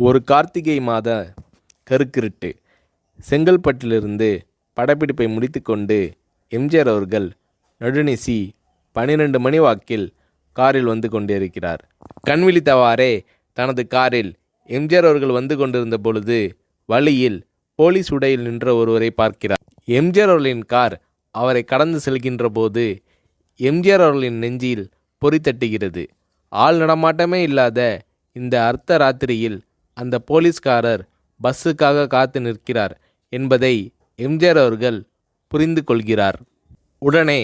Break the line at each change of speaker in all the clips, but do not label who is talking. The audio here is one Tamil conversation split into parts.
ஒரு கார்த்திகை மாத கருக்கிருட்டு. செங்கல்பட்டிலிருந்து படப்பிடிப்பை முடித்துக்கொண்டு எம்ஜிஆர் அவர்கள் நடுநிசி 12 மணி வாக்கில் காரில் வந்து கொண்டிருக்கிறார். கண் விழித்தவாறே தனது காரில் எம்ஜிஆர் அவர்கள் வந்து கொண்டிருந்த பொழுது வழியில் போலீஸ் உடையில் நின்ற ஒருவரை பார்க்கிறார். எம்ஜிஆர் அவர்களின் கார் அவரை கடந்து செல்கின்ற போது எம்ஜிஆர் அவர்களின் நெஞ்சில் பொறி தட்டுகிறது. ஆள் நடமாட்டமே இல்லாத இந்த அர்த்த ராத்திரியில் அந்த போலீஸ்காரர் பஸ்ஸுக்காக காத்து நிற்கிறார் என்பதை எம்ஜிஆர் அவர்கள் புரிந்து கொள்கிறார். உடனே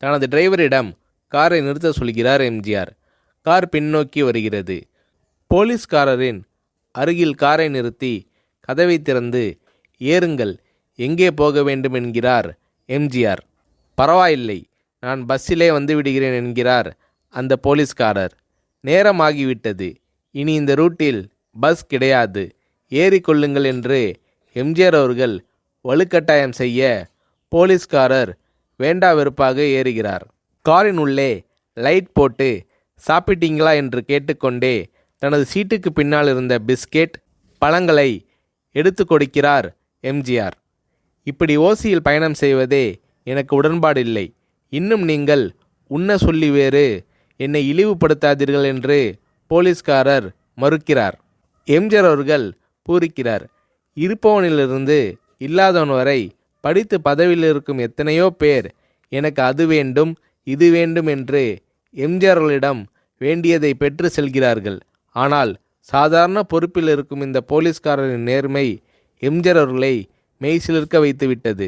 தனது டிரைவரிடம் காரை நிறுத்த சொல்கிறார் எம்ஜிஆர். கார் பின்னோக்கி வருகிறது. போலீஸ்காரரின் அருகில் காரை நிறுத்தி கதவை திறந்து ஏறுங்கள், எங்கே போக வேண்டும் என்கிறார் எம்ஜிஆர். பரவாயில்லை, நான் பஸ்ஸிலே வந்து விடுகிறேன் என்கிறார் அந்த போலீஸ்காரர். நேரமாகிவிட்டது, இனி இந்த ரூட்டில் பஸ் கிடையாது, ஏறிக்கொள்ளுங்கள் என்று எம்ஜிஆர் அவர்கள் வலுக்கட்டாயம் செய்ய போலீஸ்காரர் வேண்டா வெறுப்பாக ஏறுகிறார். காரின் உள்ளே லைட் போட்டு சாப்பிட்டீங்களா என்று கேட்டுக்கொண்டே தனது சீட்டுக்கு பின்னால் இருந்த பிஸ்கெட் பழங்களை எடுத்து கொடுக்கிறார் எம்ஜிஆர். இப்படி ஓசியில் பயணம் செய்வதே எனக்கு உடன்பாடில்லை. இன்னும் நீங்கள் உண்ண சொல்லி வேறு என்னை இழிவுபடுத்தாதீர்கள் என்று போலீஸ்காரர் மறுக்கிறார். எம்ஜிஆர் அவர்கள் பூரிக்கிறார். இருப்பவனிலிருந்து இல்லாதவன் வரை படித்து பதவியில் இருக்கும் எத்தனையோ பேர் எனக்கு அது வேண்டும் இது வேண்டும் என்று எம்ஜிஆர் அவர்களிடம் வேண்டியதை பெற்று செல்கிறார்கள். ஆனால் சாதாரண பொறுப்பில் இருக்கும் இந்த போலீஸ்காரரின் நேர்மை எம்ஜிஆர் அவர்களை மெய்சிலிர்க்க வைத்துவிட்டது.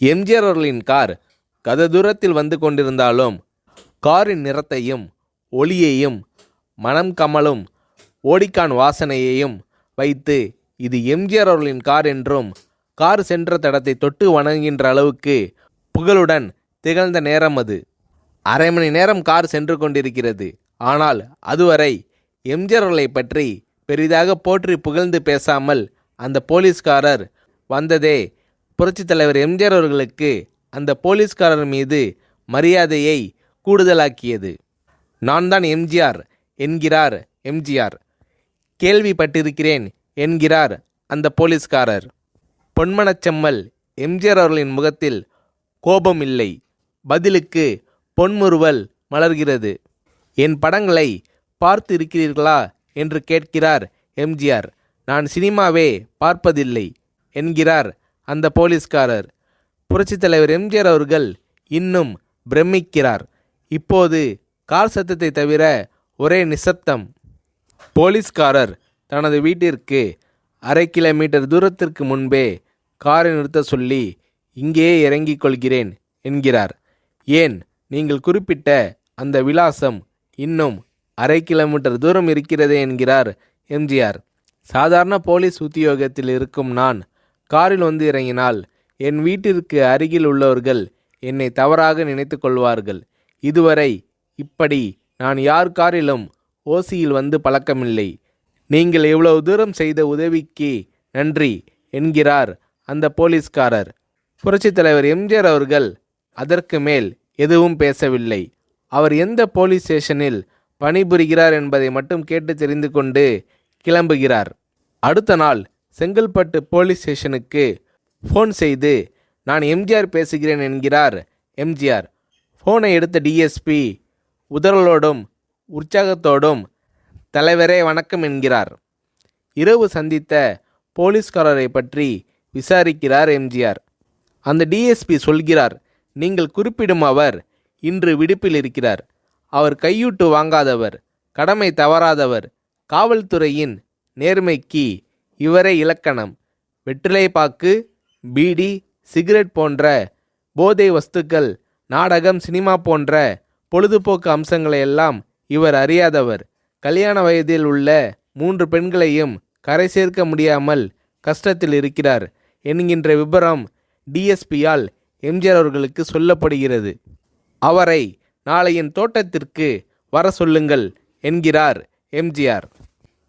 எம்ஜிஆர் அவர்களின் கார் கத தூரத்தில் வந்து கொண்டிருந்தாலும் காரின் நிறத்தையும் ஒளியையும் மனம் கமலும் ஓடிக்கான் வாசனையையும் வைத்து இது எம்ஜிஆர் அவர்களின் கார் என்றும் கார் சென்ற தடத்தை தொட்டு வணங்குகின்ற அளவுக்கு புகழுடன் திகழ்ந்த நேரம் அது. அரை மணி நேரம் கார் சென்று கொண்டிருக்கிறது. ஆனால் அதுவரை எம்ஜிஆர் அவர்களை பற்றி பெரிதாக போற்றி புகழ்ந்து பேசாமல் அந்த போலீஸ்காரர் வந்ததே புரட்சித் தலைவர் எம்ஜிஆர் அவர்களுக்கு அந்த போலீஸ்காரர் மீது மரியாதையை கூடுதலாக்கியது. நான் தான் எம்ஜிஆர் என்கிறார் எம்ஜிஆர். கேள்விப்பட்டிருக்கிறேன் என்கிறார் அந்த போலீஸ்காரர். பொன்மனச்செம்மல் எம்ஜிஆர் அவர்களின் முகத்தில் கோபம் இல்லை, பதிலுக்கு பொன்முறுவல் மலர்கிறது. என் படங்களை பார்த்து இருக்கிறீர்களா என்று கேட்கிறார் எம்ஜிஆர். நான் சினிமாவே பார்ப்பதில்லை என்கிறார் அந்த போலீஸ்காரர். புரட்சித் தலைவர் எம்ஜிஆர் அவர்கள் இன்னும் பிரமிக்கிறார். இப்போது கார் சத்தத்தை தவிர ஒரே நிசப்தம். போலீஸ்காரர் தனது வீட்டிற்கு 1/2 கிலோமீட்டர் தூரத்திற்கு முன்பே காரை நிறுத்த சொல்லி இங்கேயே இறங்கிக் கொள்கிறேன் என்கிறார். ஏன், நீங்கள் குறிப்பிட்ட அந்த விலாசம் இன்னும் 1/2 கிலோமீட்டர் தூரம் இருக்கிறதே என்கிறார் எம்ஜிஆர். சாதாரண போலீஸ் உத்தியோகத்தில் இருக்கும் நான் காரில் வந்து இறங்கினால் என் வீட்டிற்கு அருகில் உள்ளவர்கள் என்னை தவறாக நினைத்து கொள்வார்கள். இதுவரை இப்படி நான் யார் காரிலும் ஓசியில் வந்து பழக்கமில்லை. நீங்கள் இவ்வளவு தூரம் செய்த உதவிக்கு நன்றி என்கிறார் அந்த போலீஸ்காரர். புரட்சித் தலைவர் எம்ஜிஆர் அவர்கள் அதற்கு மேல் எதுவும் பேசவில்லை. அவர் எந்த போலீஸ் ஸ்டேஷனில் பணிபுரிகிறார் என்பதை மட்டும் கேட்டு தெரிந்து கொண்டு கிளம்புகிறார். அடுத்த நாள் செங்கல்பட்டு போலீஸ் ஸ்டேஷனுக்கு ஃபோன் செய்து நான் எம்ஜிஆர் பேசுகிறேன் என்கிறார் எம்ஜிஆர். ஃபோனை எடுத்த டிஎஸ்பி உதறலோடும் உற்சாகத்தோடும் தலைவரே வணக்கம் என்கிறார். இரவு சந்தித்த போலீஸ்காரரை பற்றி விசாரிக்கிறார் எம்ஜிஆர். அந்த டிஎஸ்பி சொல்கிறார், நீங்கள் குறிப்பிடும் அவர் இன்று விடுப்பில் இருக்கிறார். அவர் கையூட்டு வாங்காதவர், கடமை தவறாதவர், காவல்துறையின் நேர்மைக்கு இவரே இலக்கணம். வெற்றிலை பாக்கு, பீடி, சிகரெட் போன்ற போதை வஸ்துக்கள், நாடகம், சினிமா போன்ற பொழுதுபோக்கு அம்சங்களையெல்லாம் இவர் அறியாதவர். கல்யாண வயதில் உள்ள 3 பெண்களையும் கரை சேர்க்க முடியாமல் கஷ்டத்தில் இருக்கிறார் என்கின்ற விபரம் டிஎஸ்பியால் எம்ஜிஆர் அவர்களுக்கு சொல்லப்படுகிறது. அவரை நாளை என் தோட்டத்திற்கு வர சொல்லுங்கள் என்கிறார் எம்ஜிஆர்.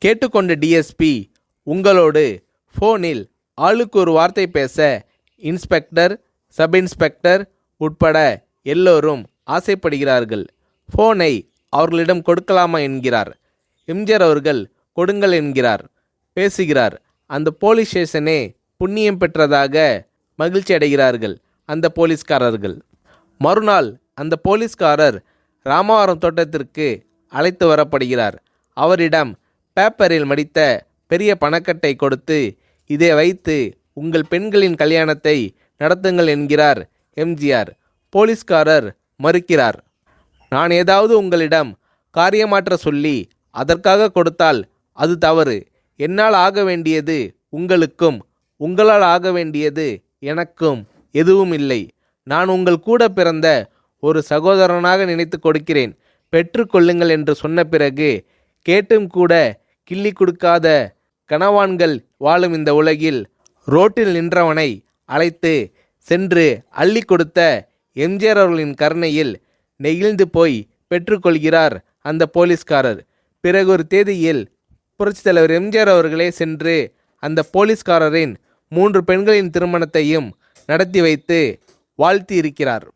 கேட்டுக்கொண்ட டிஎஸ்பி உங்களோடு ஃபோனில் ஆளுக்கு ஒரு வார்த்தை பேச இன்ஸ்பெக்டர், சப் இன்ஸ்பெக்டர் உட்பட எல்லோரும் ஆசைப்படுகிறார்கள். ஃபோனை அவர்களிடம் கொடுக்கலாமா என்கிறார். எம்ஜிஆர் அவர்கள் கொடுங்கள் என்கிறார். பேசுகிறார். அந்த போலீஸ் ஸ்டேஷனே புண்ணியம் பெற்றதாக மகிழ்ச்சி அடைகிறார்கள் அந்த போலீஸ்காரர்கள். மறுநாள் அந்த போலீஸ்காரர் ராமவரம் தோட்டத்திற்கு அழைத்து வரப்படுகிறார். அவரிடம் பேப்பரில் மடித்த பெரிய பணக்கட்டை கொடுத்து, இதை வைத்து உங்கள் பெண்களின் கல்யாணத்தை நடத்துங்கள் என்கிறார் எம்ஜிஆர். போலீஸ்காரர் மறுக்கிறார். நான் ஏதாவது உங்களிடம் காரியமாற்ற சொல்லி அதற்காக கொடுத்தால் அது தவறு. என்னால் ஆக வேண்டியது உங்களுக்கும், உங்களால் ஆக வேண்டியது எனக்கும் எதுவும் இல்லை. நான் உங்கள் கூட பிறந்த ஒரு சகோதரனாக நினைத்து கொடுக்கிறேன், பெற்றுக்கொள்ளுங்கள் என்று சொன்ன பிறகு கேட்டும் கூட கிள்ளி கொடுக்காத கனவான்கள் வாழும் இந்த உலகில் ரோட்டில் நின்றவனை அழைத்து சென்று அள்ளி கொடுத்த எம்ஜிஆர் அவர்களின் கருணையில் நெகிழ்ந்து போய் பெற்றுக்கொள்கிறார் அந்த போலீஸ்காரர். பிறகு ஒரு தேதியில் புரட்சித் தலைவர் எம்ஜிஆர் அவர்களே சென்று அந்த போலீஸ்காரரின் 3 பெண்களின் திருமணத்தையும் நடத்தி வைத்து வாழ்த்தி இருக்கிறார்.